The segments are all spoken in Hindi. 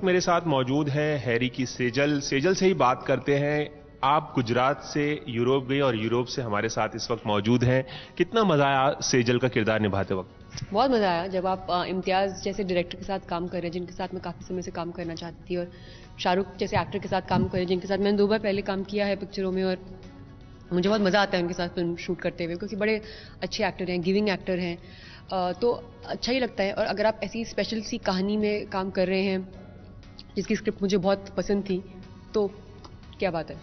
वक्त मेरे साथ मौजूद है हैरी की सेजल। सेजल से ही बात करते हैं। आप गुजरात से यूरोप गए और यूरोप से हमारे साथ इस वक्त मौजूद हैं। कितना मजा आया सेजल का किरदार निभाते वक्त? बहुत मज़ा आया जब आप इम्तियाज़ जैसे डायरेक्टर के साथ काम कर रहे हैं, जिनके साथ मैं काफ़ी समय से काम करना चाहती थी, और शाहरुख जैसे एक्टर के साथ काम कर रहे हैं, जिनके साथ मैंने 2 बार पहले काम किया है पिक्चरों में, और मुझे बहुत मज़ा आता है उनके साथ फिल्म शूट करते हुए, क्योंकि बड़े अच्छे एक्टर हैं, गिविंग एक्टर हैं। तो अच्छा ही लगता है। और अगर आप ऐसी स्पेशल सी कहानी में काम कर रहे हैं जिसकी स्क्रिप्ट मुझे बहुत पसंद थी, तो क्या बात है।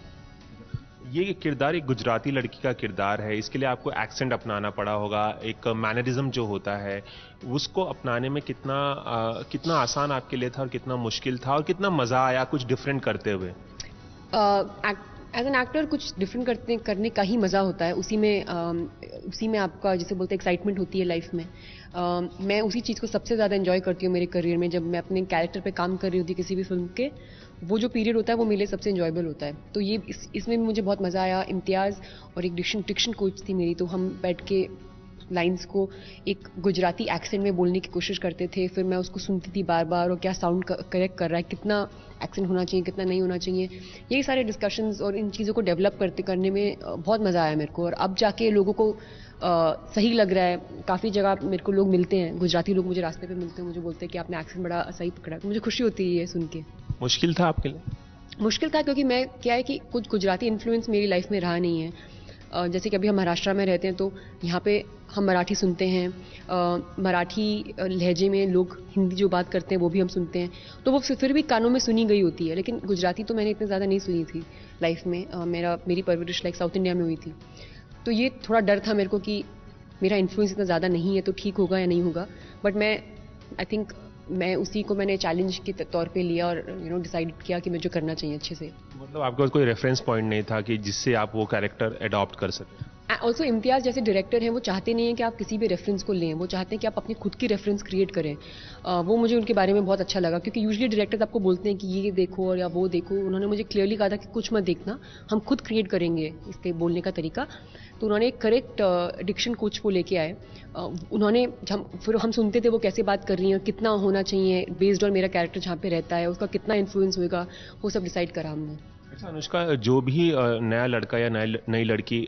ये किरदार एक गुजराती लड़की का किरदार है, इसके लिए आपको एक्सेंट अपनाना पड़ा होगा, एक मैनरिज्म जो होता है उसको अपनाने में कितना आसान आपके लिए था और कितना मुश्किल था और कितना मजा आया कुछ डिफरेंट करते हुए? एज एन एक्टर कुछ डिफरेंट करने का ही मज़ा होता है। उसी में आपका जिसे बोलते हैं एक्साइटमेंट होती है लाइफ में। मैं उसी चीज़ को सबसे ज़्यादा एंजॉय करती हूँ मेरे करियर में। जब मैं अपने कैरेक्टर पे काम कर रही होती किसी भी फिल्म के, वो जो पीरियड होता है वो मेरे लिए सबसे एंजॉयबल होता है। तो ये इसमें भी मुझे बहुत मज़ा आया। इम्तियाज़ और एक डिक्शन कोच थी मेरी, तो हम बैठ के लाइंस को एक गुजराती एक्सेंट में बोलने की कोशिश करते थे। फिर मैं उसको सुनती थी बार बार, और क्या साउंड करेक्ट कर रहा है, कितना एक्सेंट होना चाहिए, कितना नहीं होना चाहिए। यही सारे डिस्कशंस और इन चीज़ों को डेवलप करने में बहुत मज़ा आया मेरे को। और अब जाके लोगों को सही लग रहा है। काफ़ी जगह मेरे को लोग मिलते हैं, गुजराती लोग मुझे रास्ते पे मिलते हैं, मुझे बोलते हैं कि आपने एक्सेंट बड़ा सही पकड़ा। तो मुझे खुशी होती है ये सुन के। मुश्किल था आपके लिए? मुश्किल था क्योंकि मैं क्या है कि कुछ गुजराती इन्फ्लुएंस मेरी लाइफ में रहा नहीं है। जैसे कि अभी हम महाराष्ट्र में रहते हैं, तो यहाँ पे हम मराठी सुनते हैं। मराठी लहजे में लोग हिंदी जो बात करते हैं वो भी हम सुनते हैं, तो वो फिर भी कानों में सुनी गई होती है। लेकिन गुजराती तो मैंने इतनी ज़्यादा नहीं सुनी थी लाइफ में। मेरी परवरिश लाइक साउथ इंडिया में हुई थी। तो ये थोड़ा डर था मेरे को कि मेरा इन्फ्लुएंस इतना ज़्यादा नहीं है तो ठीक होगा या नहीं होगा। बट आई थिंक मैं उसी को मैंने चैलेंज के तौर पे लिया और डिसाइड किया कि मुझे करना चाहिए अच्छे से। मतलब आपके पास कोई रेफरेंस पॉइंट नहीं था कि जिससे आप वो कैरेक्टर अडॉप्ट कर सकें? ऑल्सो इम्तियाज़ जैसे डायरेक्टर हैं, वो चाहते नहीं हैं कि आप किसी भी रेफरेंस को लें, वो चाहते हैं कि आप अपनी खुद की रेफरेंस क्रिएट करें। वो मुझे उनके बारे में बहुत अच्छा लगा, क्योंकि यूजुअली डायरेक्टर्स आपको बोलते हैं कि ये देखो और या वो देखो। उन्होंने मुझे क्लियरली कहा था कि कुछ मत देखना, हम खुद क्रिएट करेंगे इसके बोलने का तरीका। तो उन्होंने एक करेक्ट डिक्शन कोच को लेके आए। उन्होंने फिर हम सुनते थे वो कैसे बात कर रही हैं, कितना होना चाहिए बेस्ड ऑन मेरा कैरेक्टर जहाँ पे रहता है, उसका कितना इन्फ्लुएंस होगा, वो सब डिसाइड करा हमने। अच्छा अनुष्का, जो भी नया लड़का या नई लड़की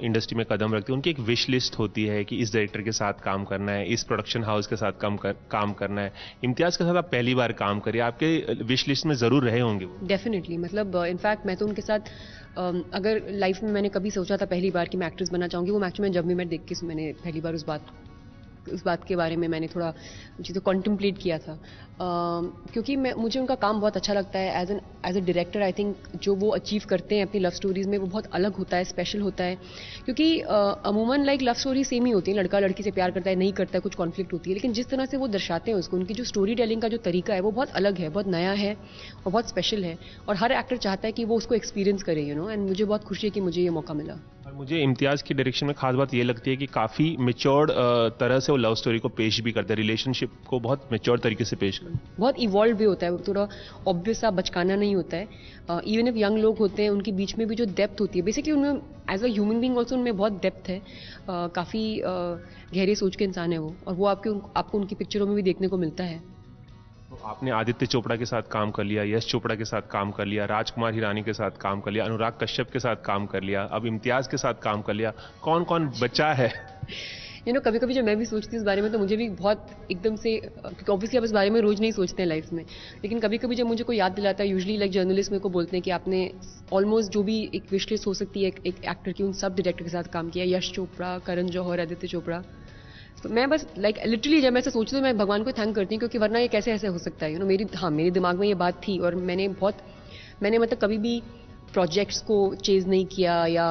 इंडस्ट्री में कदम रखती है, उनकी एक विश लिस्ट होती है कि इस डायरेक्टर के साथ काम करना है, इस प्रोडक्शन हाउस के साथ काम करना है। इम्तियाज़ के साथ आप पहली बार काम करिए, आपके विश लिस्ट में ज़रूर रहे होंगे वो। डेफिनेटली, मतलब इनफैक्ट मैं तो उनके साथ अगर लाइफ में मैंने कभी सोचा था पहली बार कि मैं एक्ट्रेस बनना चाहूँगी, वो एक्चुअली जब भी मैं देख के मैंने पहली बार उस बात के बारे में मैंने थोड़ा चीज़ें कॉन्टेम्पलेट किया था। क्योंकि मुझे उनका काम बहुत अच्छा लगता है as a director. I think जो वो अचीव करते हैं अपनी लव स्टोरीज़ में, वो बहुत अलग होता है, स्पेशल होता है। क्योंकि अमूमन लाइक लव स्टोरी सेम ही होती है, लड़का लड़की से प्यार करता है, नहीं करता है, कुछ कॉन्फ्लिक्ट होती है। लेकिन जिस तरह से वो दर्शाते हैं उसको, उनकी जो स्टोरी टेलिंग का जो तरीका है वो बहुत अलग है, बहुत नया है और बहुत स्पेशल है। और हर एक्टर चाहता है कि वो उसको एक्सपीरियंस करे, एंड मुझे बहुत खुशी है कि मुझे ये मौका मिला। और मुझे इम्तियाज़ की डायरेक्शन में खास बात ये लगती है कि काफ़ी मैच्योर्ड तरह से वो लव स्टोरी को पेश भी करते हैं, रिलेशनशिप को बहुत मैच्योर तरीके से पेश करते हैं। बहुत इवॉल्व भी होता है, वो थोड़ा ऑब्वियस सा बचकाना नहीं होता है। इवन इफ यंग लोग होते हैं, उनके बीच में भी जो डेप्थ होती है, बेसिकली उनमें as a human being also उनमें बहुत डेप्थ है। काफ़ी गहरे सोच के इंसान है वो, और वो आपको उनकी पिक्चरों में भी देखने को मिलता है। तो आपने आदित्य चोपड़ा के साथ काम कर लिया, यश चोपड़ा के साथ काम कर लिया, राजकुमार हिरानी के साथ काम कर लिया, अनुराग कश्यप के साथ काम कर लिया, अब इम्तियाज़ के साथ काम कर लिया। कौन कौन बचा है? कभी कभी जब मैं भी सोचती हूँ इस बारे में, तो मुझे भी बहुत एकदम से, क्योंकि ऑब्वियसली आप इस बारे में रोज नहीं सोचते हैं लाइफ में, लेकिन कभी कभी जब मुझे कोई याद दिलाता है, यूजुअली लाइक जर्नलिस्ट मेरे को बोलते हैं कि आपने ऑलमोस्ट जो भी एक विश लिस्ट हो सकती है एक एक्टर की, उन सब डायरेक्टर के साथ काम किया। यश चोपड़ा, करण जौहर, आदित्य चोपड़ा। तो मैं बस लाइक लिटरली जब मैं ऐसे सोचती हूँ, मैं भगवान को थैंक करती हूँ, क्योंकि वरना ये कैसे ऐसे हो सकता है। मेरे दिमाग में ये बात थी, और मैंने मतलब कभी भी प्रोजेक्ट्स को चेज नहीं किया, या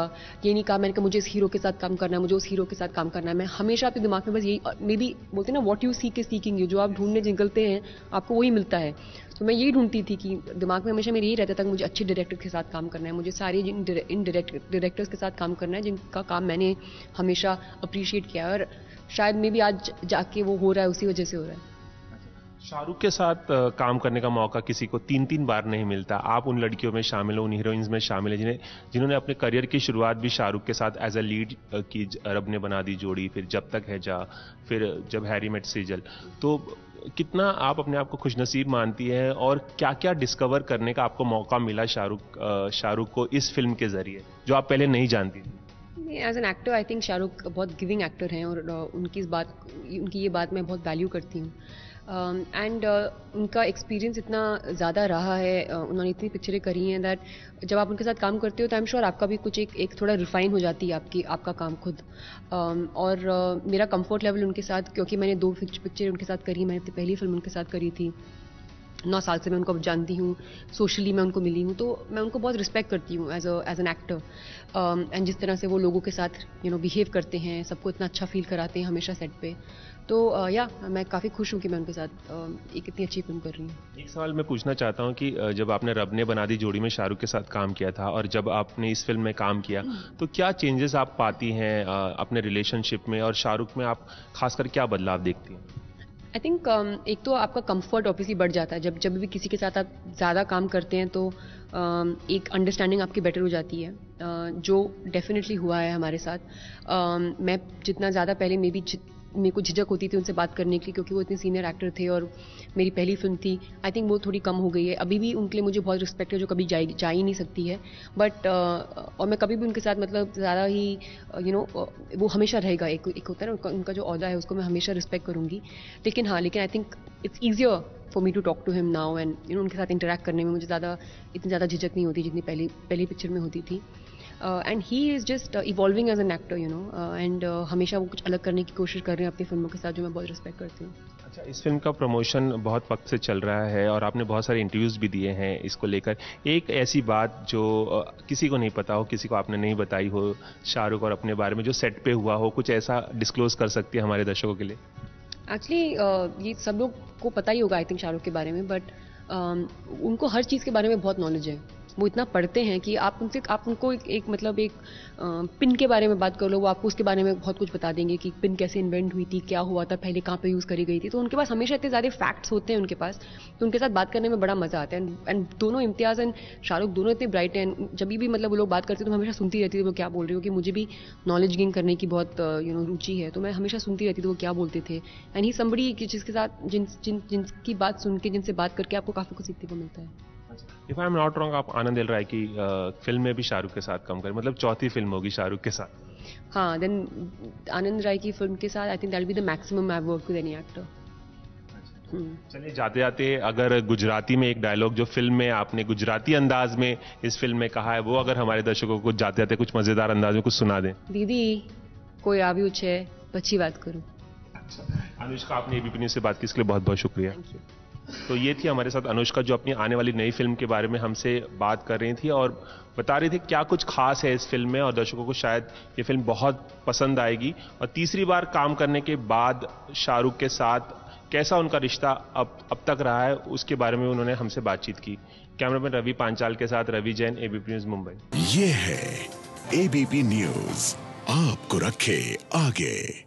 ये नहीं कहा मैंने कि मुझे इस हीरो के साथ काम करना है, मुझे उस हीरो के साथ काम करना है। मैं हमेशा अपने दिमाग में बस यही, मे बी बोलते हैं ना, what you seek is seeking you, जो आप ढूंढने निकलते हैं आपको वही मिलता है। तो मैं यही ढूंढती थी कि दिमाग में हमेशा मेरे यही रहता था कि मुझे अच्छे डायरेक्टर के साथ काम करना है, मुझे सारे इन डायरेक्टर्स के साथ काम करना है जिनका काम मैंने हमेशा अप्रिशिएट किया है, और शायद मे बी आज जाके वो हो रहा है, उसी वजह से हो रहा है। शाहरुख के साथ काम करने का मौका किसी को 3 बार नहीं मिलता। आप उन लड़कियों में शामिल हो, उन हीरोइंस में शामिल है जिन्होंने अपने करियर की शुरुआत भी शाहरुख के साथ एज अ लीड की। रब ने बना दी जोड़ी, फिर जब तक है जा, फिर जब हैरी मेट सेजल। तो कितना आप अपने आप को खुशनसीब मानती हैं और क्या क्या डिस्कवर करने का आपको मौका मिला शाहरुख को इस फिल्म के जरिए जो आप पहले नहीं जानती थी? As an actor I think Shahrukh बहुत गिविंग एक्टर हैं और उनकी ये बात मैं बहुत वैल्यू करती हूँ। एंड उनका एक्सपीरियंस इतना ज़्यादा रहा है, उन्होंने इतनी पिक्चरें करी हैं दैट जब आप उनके साथ काम करते हो तो आई एम श्योर आपका भी कुछ एक थोड़ा रिफाइन हो जाती है आपका काम खुद। और मेरा कंफर्ट लेवल उनके साथ, क्योंकि मैंने 2 पिक्चरें उनके साथ करी, मैंने अपनी पहली फिल्म उनके साथ करी थी, 9 साल से मैं उनको जानती हूँ, सोशली मैं उनको मिली हूँ, तो मैं उनको बहुत रिस्पेक्ट करती हूँ एज एन एक्टर। एंड जिस तरह से वो लोगों के साथ बिहेव करते हैं, सबको इतना अच्छा फील कराते हैं हमेशा सेट पे, तो मैं काफ़ी खुश हूँ कि मैं उनके साथ एक इतनी अच्छी फिल्म कर रही हूँ। एक सवाल मैं पूछना चाहता हूँ कि जब आपने रब ने बना दी जोड़ी में शाहरुख के साथ काम किया था और जब आपने इस फिल्म में काम किया तो क्या चेंजेस आप पाती हैं अपने रिलेशनशिप में, और शाहरुख में आप खासकर क्या बदलाव देखती हैं? आई थिंक एक तो आपका कंफर्ट ऑब्वियसली बढ़ जाता है जब भी किसी के साथ आप ज़्यादा काम करते हैं, तो एक अंडरस्टैंडिंग आपकी बेटर हो जाती है, जो डेफिनेटली हुआ है हमारे साथ। मैं जितना ज़्यादा पहले मेरे को झिझक होती थी उनसे बात करने की, क्योंकि वो इतने सीनियर एक्टर थे और मेरी पहली फिल्म थी, आई थिंक वो थोड़ी कम हो गई है। अभी भी उनके लिए मुझे बहुत रिस्पेक्ट है, जो कभी जा ही नहीं सकती है, बट और मैं कभी भी उनके साथ मतलब ज़्यादा ही वो हमेशा रहेगा, एक होता है ना उनका जो ओहदा है, उसको मैं हमेशा रिस्पेक्ट करूँगी। लेकिन I think it's easier for me to talk to him now, and उनके साथ इंटरेक्ट करने में मुझे इतनी ज़्यादा झिझक नहीं होती जितनी पहली पिक्चर में होती थी। And he is just evolving as an actor and हमेशा वो कुछ अलग करने की कोशिश कर रहे हैं अपनी फिल्मों के साथ, जो मैं बहुत रिस्पेक्ट करती हूँ। अच्छा, इस फिल्म का प्रमोशन बहुत वक्त से चल रहा है और आपने बहुत सारे इंटरव्यूज़ भी दिए हैं इसको लेकर। एक ऐसी बात जो किसी को नहीं पता हो, किसी को आपने नहीं बताई हो शाहरुख और अपने बारे में, जो सेट पे हुआ हो, कुछ ऐसा डिस्क्लोज कर सकती है हमारे दर्शकों के लिए? एक्चुअली ये सब लोग को पता ही होगा आई थिंक शाहरुख के बारे में, बट उनको हर चीज़ के बारे में बहुत नॉलेज है। वो इतना पढ़ते हैं कि आप उनको एक पिन के बारे में बात कर लो, वो आपको उसके बारे में बहुत कुछ बता देंगे कि पिन कैसे इन्वेंट हुई थी, क्या हुआ था पहले, कहाँ पे यूज़ करी गई थी। तो उनके पास हमेशा इतने ज़्यादा फैक्ट्स होते हैं उनके पास, तो उनके साथ बात करने में बड़ा मज़ा आता है। एंड दोनों इम्तियाज़ एंड शाहरुख दोनों इतने ब्राइट हैं, जब भी मतलब वो लोग बात करते हैं तो मैं हमेशा सुनती रहती थी वो क्या बोल रही हो, कि मुझे भी नॉलेज गेन करने की बहुत रुचि है, तो मैं हमेशा सुनती रहती थी वो क्या बोलते थे। एंड ही समबडी जिसके साथ जिनकी बात सुन के, जिनसे बात करके आपको काफ़ी कुछ सीखने को मिलता है। If I am not wrong, आप आनंद एल राय की फिल्म में भी शाहरुख के साथ काम करें, मतलब चौथी फिल्म होगी शाहरुख के साथ। हाँ, देन आनंद राय की फिल्म के साथ I think that will be the maximum I work with any actor. चलिए, जाते जाते अगर गुजराती में एक डायलॉग जो फिल्म में आपने गुजराती अंदाज में इस फिल्म में कहा है, वो अगर हमारे दर्शकों को जाते जाते कुछ मजेदार अंदाज में कुछ सुना दें। दीदी कोई आव्यू छे पछी बात करूं। अच्छा, अनुष्का, आपने एबीपी न्यूज़ से बात की, इसके लिए बहुत बहुत शुक्रिया। Thank you. तो ये थी हमारे साथ अनुष्का, जो अपनी आने वाली नई फिल्म के बारे में हमसे बात कर रही थी और बता रही थी क्या कुछ खास है इस फिल्म में, और दर्शकों को शायद ये फिल्म बहुत पसंद आएगी। और तीसरी बार काम करने के बाद शाहरुख के साथ कैसा उनका रिश्ता अब तक रहा है, उसके बारे में उन्होंने हमसे बातचीत की। कैमरामैन रवि पांचाल के साथ रवि जैन, एबीपी न्यूज़, मुंबई। ये है एबीपी न्यूज़, आपको रखे आगे।